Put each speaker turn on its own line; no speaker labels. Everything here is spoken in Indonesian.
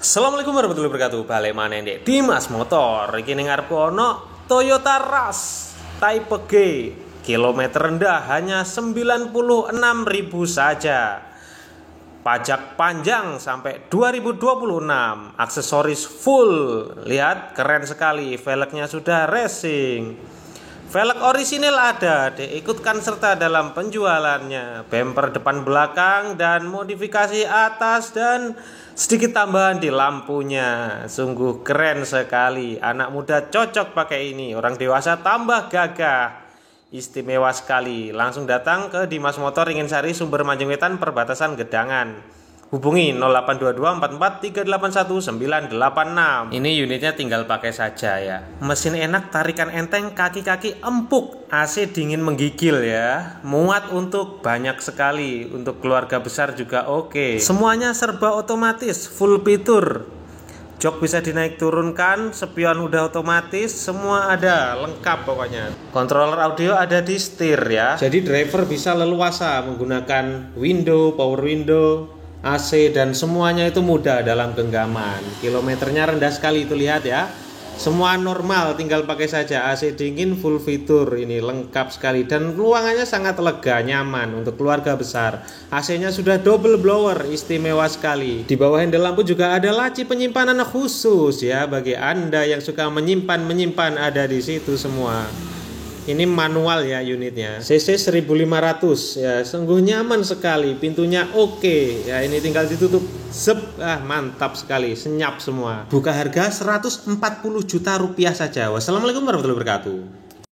Assalamualaikum warahmatullahi wabarakatuh. Balik maneh Ndek Dimas Motor. Iki ning ngarep ono Toyota Rush Type G. Kilometer rendah hanya 96.000 saja. Pajak panjang sampai 2026. Aksesoris full. Lihat, keren sekali. Velgnya sudah racing. Velg orisinil ada, diikutkan serta dalam penjualannya. Bumper depan belakang dan modifikasi atas dan sedikit tambahan di lampunya. Sungguh keren sekali. Anak muda cocok pakai ini, orang dewasa tambah gagah. Istimewa sekali. Langsung datang ke Dimas Motor Ringin Sari, Sumber Manjing Wetan, perbatasan Gedangan. Hubungi 0822443196. Ini unitnya tinggal pakai saja ya. Mesin enak, tarikan enteng, kaki-kaki empuk, AC dingin menggigil ya. Muat untuk banyak sekali, untuk keluarga besar juga oke. Semuanya serba otomatis, full fitur. Jok bisa dinaik turunkan, spion udah otomatis, semua ada, lengkap pokoknya. Controller audio ada di setir ya. Jadi driver bisa leluasa menggunakan power window, AC dan semuanya itu mudah dalam genggaman. Kilometernya rendah sekali itu, lihat ya. Semua normal, tinggal pakai saja. AC dingin, full fitur, ini lengkap sekali dan ruangannya sangat lega, nyaman untuk keluarga besar. AC-nya sudah double blower, istimewa sekali. Di bawah handle lampu juga ada laci penyimpanan khusus ya, bagi Anda yang suka menyimpan ada di situ semua. Ini manual ya unitnya, cc 1500 ya, sungguh nyaman sekali, pintunya oke ya, ini tinggal ditutup, mantap sekali, senyap semua. Buka harga 140 juta rupiah saja. Wassalamualaikum warahmatullahi wabarakatuh.